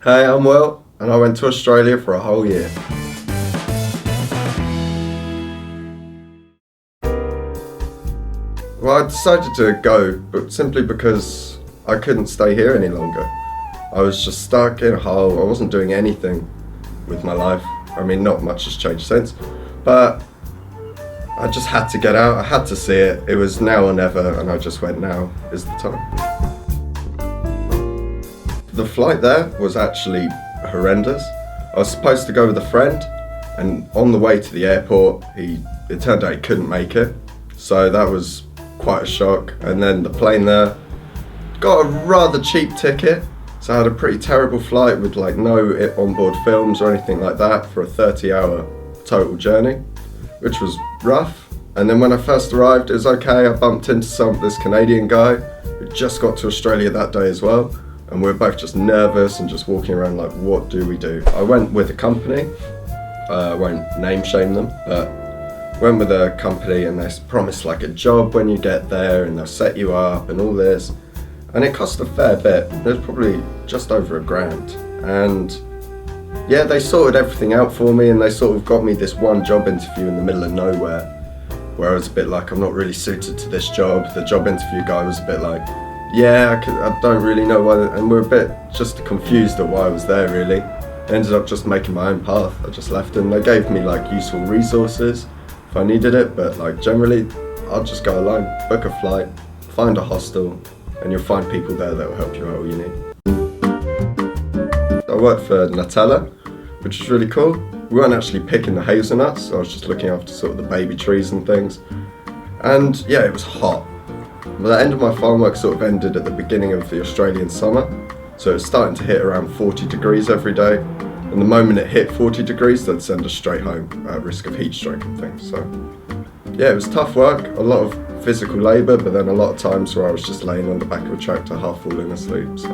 Hey, I'm Will, and I went to Australia for a whole year. Well, I decided to go, but simply because I couldn't stay here any longer. I was just stuck in a hole. I wasn't doing anything with my life. I mean, not much has changed since, but I just had to get out. I had to see it. It was now or never, and I just went, now is the time. The flight there was actually horrendous. I was supposed to go with a friend, and on the way to the airport, it turned out he couldn't make it. So that was quite a shock. And then the plane there, got a rather cheap ticket. So I had a pretty terrible flight with like no onboard films or anything like that for a 30-hour total journey, which was rough. And then when I first arrived, it was okay. I bumped into this Canadian guy who just got to Australia that day as well. And we were both just nervous and just walking around like, what do we do? I went with a company, I won't name shame them, but went with a company and they promised like a job when you get there and they'll set you up and all this. And it cost a fair bit. It was probably just over $1,000. And yeah, they sorted everything out for me and they sort of got me this one job interview in the middle of nowhere, where I was a bit like, I'm not really suited to this job. The job interview guy was a bit like, yeah, I don't really know why, and we're a bit just confused at why I was there really. I ended up just making my own path. I just left and they gave me like useful resources if I needed it, but like generally I'll just go alone, book a flight, find a hostel, and you'll find people there that will help you out all you need. I worked for Nutella, which was really cool. We weren't actually picking the hazelnuts, I was just looking after sort of the baby trees and things. And yeah, it was hot. The end of my farm work sort of ended at the beginning of the Australian summer, so it was starting to hit around 40 degrees every day, and the moment it hit 40 degrees they'd send us straight home at risk of heat stroke and things. So yeah, it was tough work, a lot of physical labour, but then a lot of times where I was just laying on the back of a tractor half falling asleep, so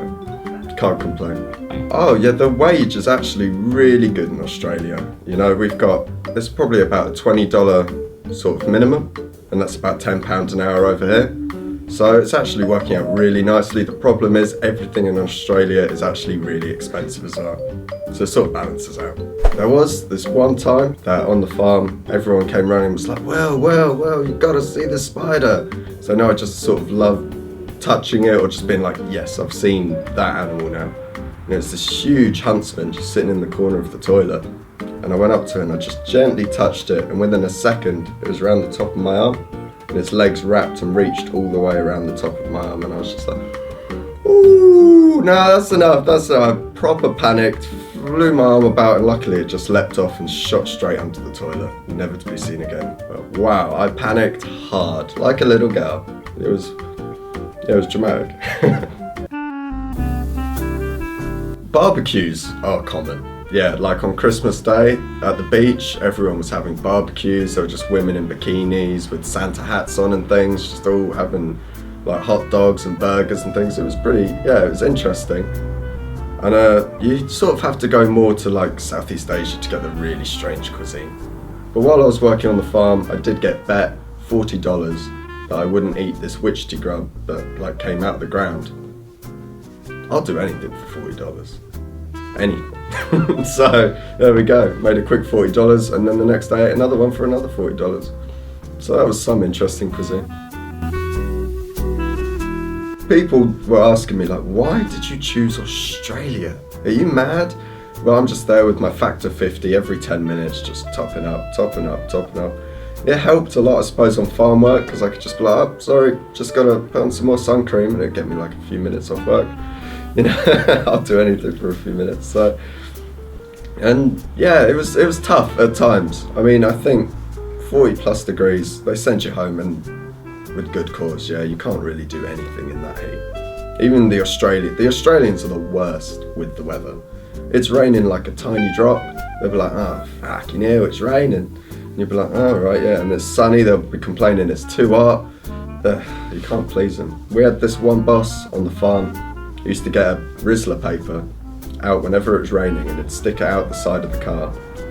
can't complain. Oh yeah, the wage is actually really good in Australia. You know, it's probably about a $20 sort of minimum, and that's about £10 an hour over here. So it's actually working out really nicely. The problem is everything in Australia is actually really expensive as well. So it sort of balances out. There was this one time that on the farm, everyone came around and was like, well, you've got to see the spider. So now I just sort of love touching it or just being like, yes, I've seen that animal now. And it's this huge huntsman just sitting in the corner of the toilet. And I went up to it and I just gently touched it. And within a second, it was around the top of my arm. And its legs wrapped and reached all the way around the top of my arm, and I was just like, ooh, no, that's enough. I proper panicked, flew my arm about, and luckily it just leapt off and shot straight under the toilet, never to be seen again. But wow, I panicked hard, like a little girl. It was dramatic. Barbecues are common. Yeah, like on Christmas Day at the beach, everyone was having barbecues. There were just women in bikinis with Santa hats on and things, just all having like hot dogs and burgers and things. It was it was interesting. And you sort of have to go more to like Southeast Asia to get the really strange cuisine. But while I was working on the farm, I did get bet $40 that I wouldn't eat this witchetty grub that like came out the ground. I'll do anything for $40. Anything. So there we go, made a quick $40, and then the next day I ate another one for another $40. So that was some interesting cuisine. People were asking me like, why did you choose Australia? Are you mad? Well, I'm just there with my factor 50 every 10 minutes, just topping up. It helped a lot, I suppose, on farm work, because I could just be like, oh, sorry, just gotta put on some more sun cream, and it'd get me like a few minutes off work. You know, I'll do anything for a few minutes. So, and yeah, it was tough at times. I mean, I think 40+ degrees, they send you home, and with good cause. Yeah, you can't really do anything in that heat. Even the Australians are the worst with the weather. It's raining like a tiny drop. They'll be like, oh, fucking hell, it's raining. And you'll be like, oh, right, yeah. And it's sunny, they'll be complaining it's too hot. You can't please them. We had this one boss on the farm who used to get a Rizzler paper out whenever it was raining, and it'd stick it out the side of the car.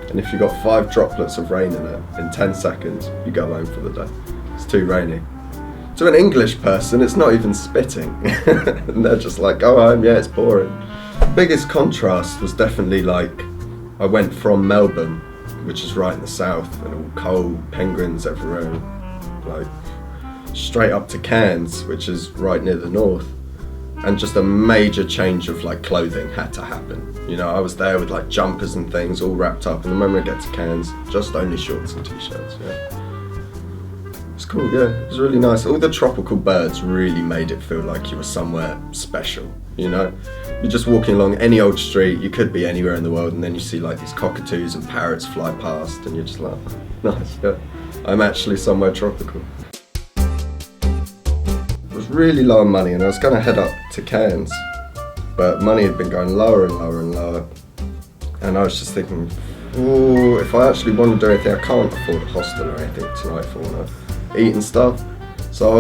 And if you got 5 droplets of rain in it, in 10 seconds, you go home for the day. It's too rainy. To an English person, it's not even spitting. And they're just like, go home, yeah, it's pouring. biggest contrast was definitely like, I went from Melbourne, which is right in the south, and all cold, penguins everywhere, like straight up to Cairns, which is right near the north, and just a major change of like clothing had to happen. You know, I was there with like jumpers and things all wrapped up, and the moment I get to Cairns, just only shorts and t-shirts. Yeah, it's cool. Yeah, it was really nice. All the tropical birds really made it feel like you were somewhere special. You know, you're just walking along any old street, you could be anywhere in the world, and then you see like these cockatoos and parrots fly past, and you're just like, nice. Yeah, I'm actually somewhere tropical. I was really low on money, and I was going to head up to Cairns, but money had been going lower and lower and lower, and I was just thinking, oh, if I actually want to do anything, I can't afford a hostel or anything tonight if I want to eat and stuff, so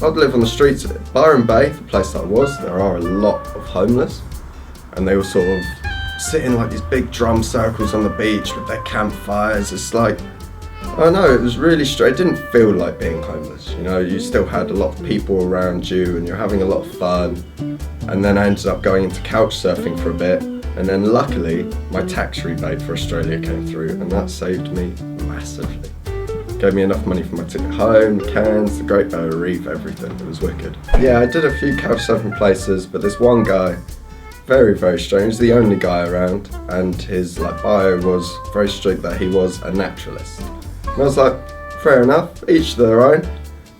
I'd live on the streets. Byron Bay, the place that I was, there are a lot of homeless, and they were sort of sitting like these big drum circles on the beach with their campfires. It's like, I don't know, it was really strange. It didn't feel like being homeless, you know, you still had a lot of people around you and you're having a lot of fun. And then I ended up going into couch surfing for a bit, and then luckily my tax rebate for Australia came through, and that saved me massively. Gave me enough money for my ticket home, Cairns, the Great Barrier Reef, everything. It was wicked. Yeah, I did a few couch surfing places, but this one guy, very, very strange, the only guy around, and his like bio was very strict that he was a naturalist. And I was like, fair enough, each to their own.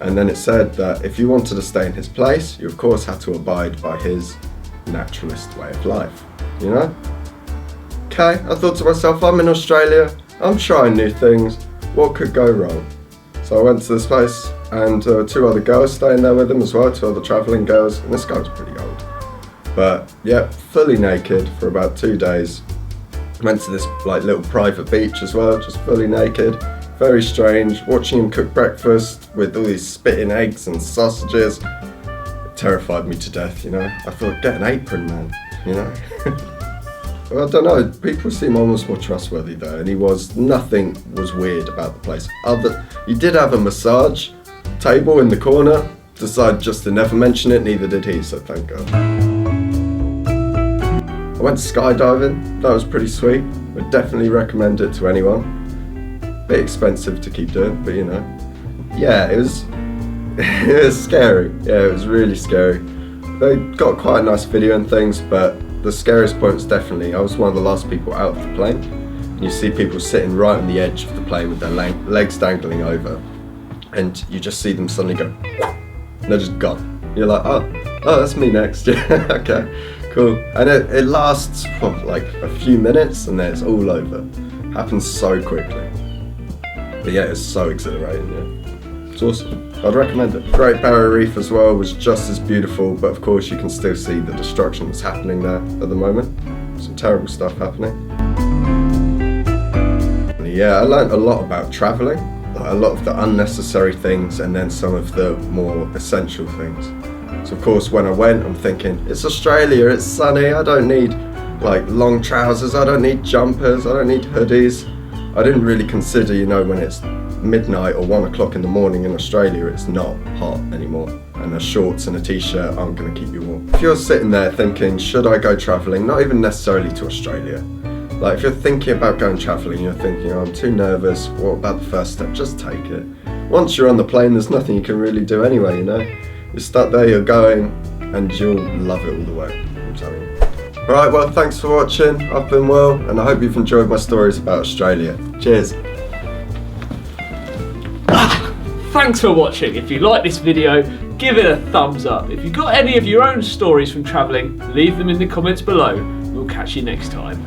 And then it said that if you wanted to stay in his place, you of course had to abide by his naturalist way of life, you know? Okay, I thought to myself, I'm in Australia, I'm trying new things, what could go wrong? So I went to this place, and two other girls staying there with him as well, two other travelling girls, and this guy was pretty old. But yeah, fully naked for about 2 days. Went to this like little private beach as well, just fully naked. Very strange, watching him cook breakfast with all these spitting eggs and sausages. It terrified me to death, you know. I thought, get an apron, man, you know. Well, I don't know, people seem almost more trustworthy though, and nothing was weird about the place. He did have a massage table in the corner, decided just to never mention it, neither did he, so thank God. I went skydiving, that was pretty sweet, would definitely recommend it to anyone. Bit expensive to keep doing, but you know. Yeah, it was scary, yeah, it was really scary. They got quite a nice video and things, but the scariest point was definitely, I was one of the last people out of the plane. And you see people sitting right on the edge of the plane with their legs dangling over, and you just see them suddenly go, and they're just gone. You're like, oh, that's me next. Yeah, okay, cool. And it lasts for like a few minutes, and then it's all over. Happens so quickly. But yeah, it's so exhilarating. Yeah, it's awesome. I'd recommend it. Great Barrier Reef as well was just as beautiful, but of course you can still see the destruction that's happening there at the moment. Some terrible stuff happening. Yeah, I learned a lot about travelling, a lot of the unnecessary things, and then some of the more essential things. So of course when I went, I'm thinking, it's Australia, it's sunny, I don't need like long trousers, I don't need jumpers, I don't need hoodies. I didn't really consider, you know, when it's midnight or 1 o'clock in the morning in Australia, it's not hot anymore, and a shorts and a t-shirt aren't going to keep you warm. If you're sitting there thinking, should I go travelling, not even necessarily to Australia, like if you're thinking about going travelling, you're thinking, oh, I'm too nervous, what about the first step, just take it. Once you're on the plane, there's nothing you can really do anyway, you know. You're stuck there, you're going, and you'll love it all the way, I'm telling you. Alright, well, thanks for watching. I've been Will, and I hope you've enjoyed my stories about Australia. Cheers. Thanks for watching. If you like this video, give it a thumbs up. If you've got any of your own stories from travelling, leave them in the comments below. We'll catch you next time.